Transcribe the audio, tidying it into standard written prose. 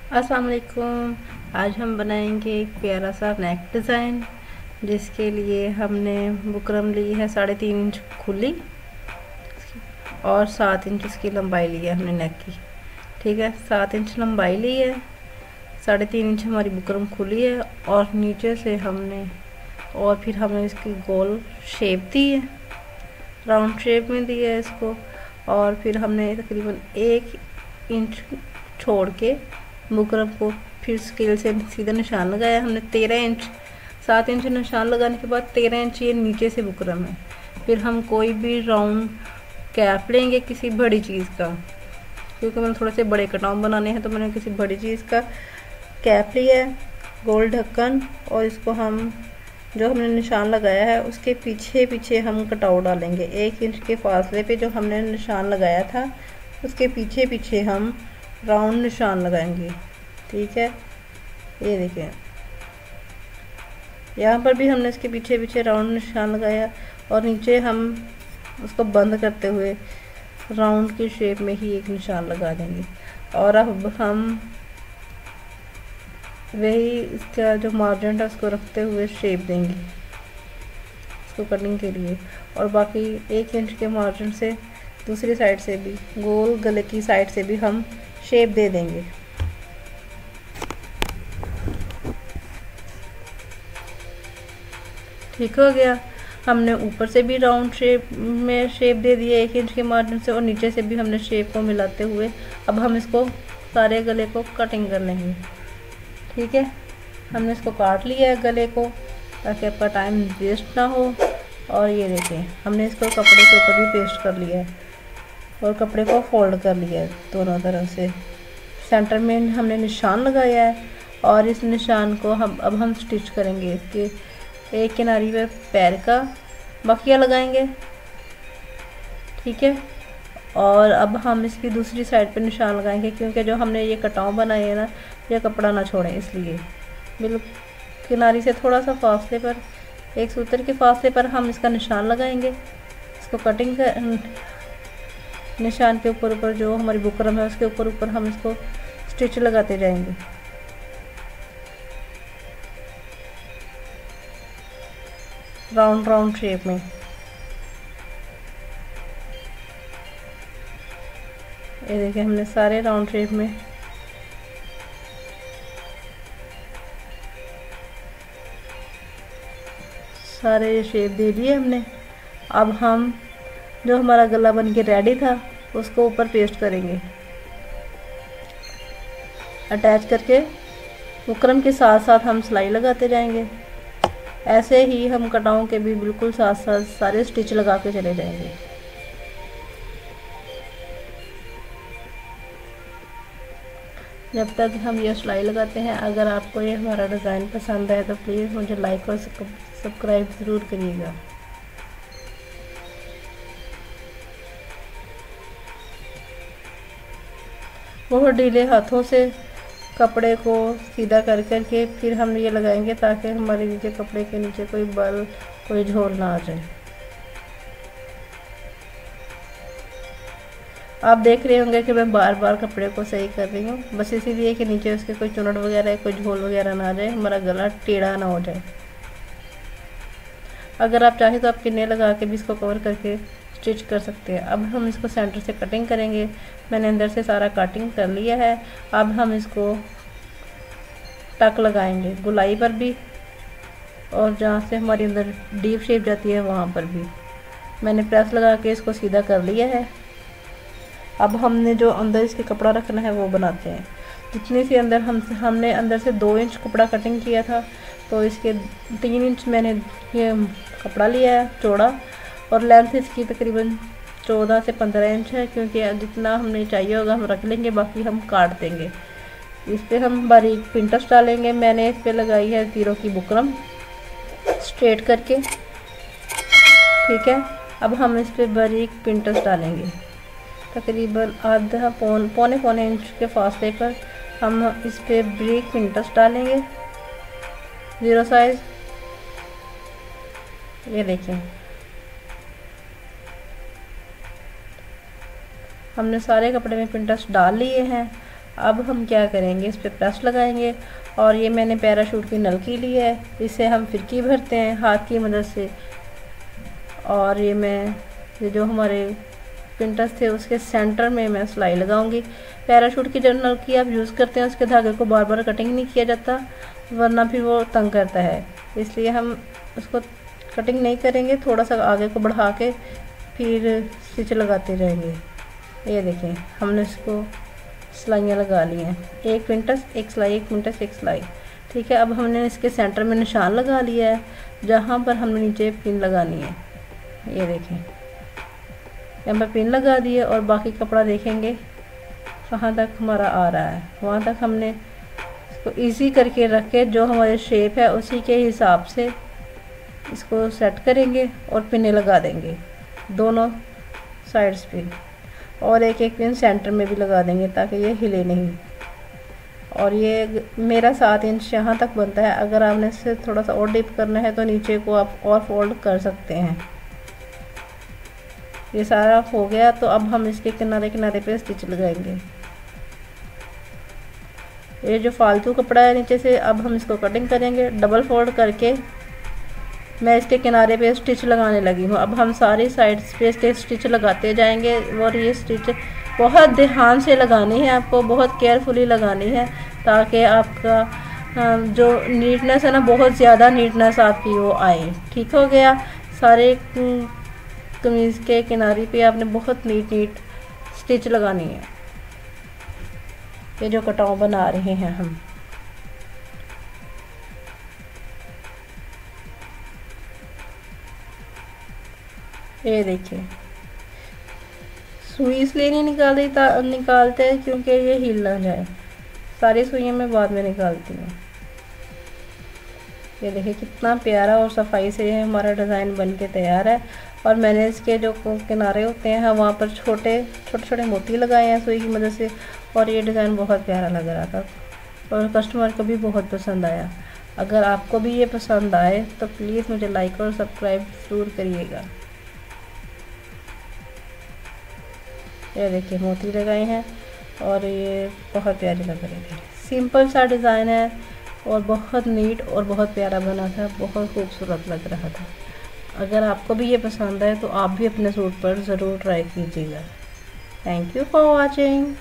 अस्सलाम वालेकुम। आज हम बनाएंगे एक प्यारा सा नेक डिज़ाइन, जिसके लिए हमने बुकरम ली है 3.5 इंच खुली और 7 इंच इसकी लंबाई ली है हमने नेक की। ठीक है, 7 इंच लंबाई ली है, 3.5 इंच हमारी बुकरम खुली है और नीचे से हमने फिर हमने इसकी गोल शेप दी है, राउंड शेप में दी है इसको। और फिर हमने तकरीबन 1 इंच छोड़ के बुकरम को फिर स्केल से सीधा निशान लगाया हमने 13 इंच। 7 इंच निशान लगाने के बाद 13 इंच ये नीचे से बुकरम है। फिर हम कोई भी राउंड कैप लेंगे किसी बड़ी चीज़ का, क्योंकि मैंने थोड़े से बड़े कटाव बनाने हैं तो मैंने किसी बड़ी चीज़ का कैप लिया है, गोल ढक्कन। और इसको हम जो हमने निशान लगाया है उसके पीछे पीछे हम कटाव डालेंगे। 1 इंच के फासले पे जो हमने निशान लगाया था उसके पीछे पीछे हम राउंड निशान लगाएंगे। ठीक है, ये देखिए यहाँ पर भी हमने इसके पीछे पीछे राउंड निशान लगाया और नीचे हम उसको बंद करते हुए राउंड की शेप में ही एक निशान लगा देंगे। और अब हम वही इसका जो मार्जिन है उसको रखते हुए शेप देंगे इसको कटिंग के लिए। और बाकी 1 इंच के मार्जिन से दूसरी साइड से भी, गोल गले की साइड से भी हम शेप दे देंगे। ठीक हो गया, हमने ऊपर से भी राउंड शेप में शेप दे दिया 1 इंच के मार्जिन से और नीचे से भी हमने शेप को मिलाते हुए अब हम इसको सारे गले को कटिंग कर लेंगे। ठीक है, हमने इसको काट लिया है गले को ताकि आपका टाइम वेस्ट ना हो। और ये देखें हमने इसको कपड़े के ऊपर भी पेस्ट कर लिया है और कपड़े को फोल्ड कर लिया है दोनों तरफ से। सेंटर में हमने निशान लगाया है और इस निशान को हम स्टिच करेंगे। इसके एक किनारी पे पैर का बकिया लगाएंगे। ठीक है, और अब हम इसकी दूसरी साइड पे निशान लगाएंगे, क्योंकि जो हमने ये कटाव बनाए हैं ना, ये कपड़ा ना छोड़े, इसलिए बिल्कुल किनारी से थोड़ा सा फासले पर, 1 सूत्र के फासले पर हम इसका निशान लगाएंगे। इसको कटिंग कर निशान के ऊपर ऊपर जो हमारी बुकरम है उसके ऊपर ऊपर हम इसको स्टिच लगाते जाएंगे। राउंड शेप में। ये देखिए हमने सारे राउंड शेप में सारे शेप दे दिए हमने। अब हम जो हमारा गला बन के रेडी था उसको ऊपर पेस्ट करेंगे, अटैच करके बुकरम के साथ साथ हम सिलाई लगाते जाएंगे। ऐसे ही हम कटाओं के भी बिल्कुल साथ साथ सारे स्टिच लगा के चले जाएंगे। जब तक हम ये सिलाई लगाते हैं, अगर आपको ये हमारा डिज़ाइन पसंद है तो प्लीज़ मुझे लाइक और सब्सक्राइब ज़रूर करिएगा। बहुत ढीले हाथों से कपड़े को सीधा कर करके फिर हम ये लगाएंगे ताकि हमारे नीचे कपड़े के नीचे कोई बल, कोई झोल ना आ जाए। आप देख रहे होंगे कि मैं बार बार कपड़े को सही कर रही हूँ, बस इसीलिए कि नीचे उसके कोई चुनट वगैरह, कोई झोल वगैरह ना आ जाए, हमारा गला टेढ़ा ना हो जाए। अगर आप चाहें तो आप किन्ने लगा के भी इसको कवर करके स्टिच कर सकते हैं। अब हम इसको सेंटर से कटिंग करेंगे। मैंने अंदर से सारा कटिंग कर लिया है। अब हम इसको टक लगाएंगे गुलाई पर भी और जहाँ से हमारी अंदर डीप शेप जाती है वहाँ पर भी। मैंने प्रेस लगा के इसको सीधा कर लिया है। अब हमने जो अंदर इसके कपड़ा रखना है वो बनाते हैं। जितनी सी अंदर हमने अंदर से 2 इंच कपड़ा कटिंग किया था, तो इसके 3 इंच मैंने ये कपड़ा लिया है चौड़ा, और लेंथ इसकी तकरीबन 14 से 15 इंच है, क्योंकि जितना हमने चाहिए होगा हम रख लेंगे, बाकी हम काट देंगे। इस पर हम बारीक पिंटस डालेंगे। मैंने इस पर लगाई है 0 की बुकरम स्ट्रेट करके। ठीक है, अब हम इस पर बारीक पिंटस डालेंगे तकरीबन आधा पौने इंच के फासले पर। हम इस पर बारीक पिंटस डालेंगे 0 साइज। ये देखें हमने सारे कपड़े में पिंटस डाल लिए हैं। अब हम क्या करेंगे, इस पर प्रेस लगाएंगे। और ये मैंने पैराशूट की नलकी ली है, इसे हम फिरकी भरते हैं हाथ की मदद से। और ये जो हमारे पिंटस थे उसके सेंटर में मैं सिलाई लगाऊंगी। पैराशूट की जो नलकी आप यूज़ करते हैं उसके धागे को बार बार कटिंग नहीं किया जाता, वरना फिर वो तंग करता है, इसलिए हम उसको कटिंग नहीं करेंगे। थोड़ा सा आगे को बढ़ा के फिर स्टिच लगाते रहेंगे। ये देखें, हमने इसको सिलाइयाँ लगा ली हैं, एक पिंटस एक सिलाई, एक पिंटस एक सिलाई। ठीक है, अब हमने इसके सेंटर में निशान लगा लिया है जहाँ पर हमने नीचे पिन लगानी है। ये देखें, यहाँ पर पिन लगा दी है और बाकी कपड़ा देखेंगे कहाँ तक हमारा आ रहा है, वहाँ तक हमने इसको इजी करके रख के जो हमारी शेप है उसी के हिसाब से इसको सेट करेंगे और पिने लगा देंगे दोनों साइड्स पे। और एक एक पिन सेंटर में भी लगा देंगे ताकि ये हिले नहीं। और ये मेरा 7 इंच यहाँ तक बनता है, अगर आपने इससे थोड़ा सा और डीप करना है तो नीचे को आप और फोल्ड कर सकते हैं। ये सारा हो गया, तो अब हम इसके किनारे किनारे पे स्टिच लगाएंगे। ये जो फालतू कपड़ा है नीचे से, अब हम इसको कटिंग करेंगे। डबल फोल्ड करके मैं इसके किनारे पे स्टिच लगाने लगी हूँ। अब हम सारी साइड्स पे इसके स्टिच लगाते जाएंगे। और ये स्टिच बहुत ध्यान से लगानी है, आपको बहुत केयरफुली लगानी है ताकि आपका जो नीटनेस है ना, बहुत ज़्यादा नीटनेस आपकी वो आए। ठीक हो गया। सारे कमीज़ के किनारे पे आपने बहुत नीट स्टिच लगानी है। ये जो कटाव बना रहे हैं हम, ये देखिए, सुई इसलिए नहीं निकालते क्योंकि ये हिल ना जाए। सारी सुइयां मैं बाद में निकालती हूँ। ये देखिए कितना प्यारा और सफाई से हमारा डिज़ाइन बन के तैयार है। और मैंने इसके जो किनारे होते हैं वहाँ पर छोटे छोटे मोती लगाए हैं सुई की मदद से, और ये डिज़ाइन बहुत प्यारा लग रहा था और कस्टमर को भी बहुत पसंद आया। अगर आपको भी ये पसंद आए तो प्लीज़ मुझे लाइक और सब्सक्राइब ज़रूर करिएगा। ये देखिए मोती लगाए हैं और ये बहुत प्यारे लग रहे थे। सिंपल सा डिज़ाइन है और बहुत नीट और बहुत प्यारा बना था, बहुत खूबसूरत लग रहा था। अगर आपको भी ये पसंद आए तो आप भी अपने सूट पर ज़रूर ट्राई कीजिएगा। Thank you for watching.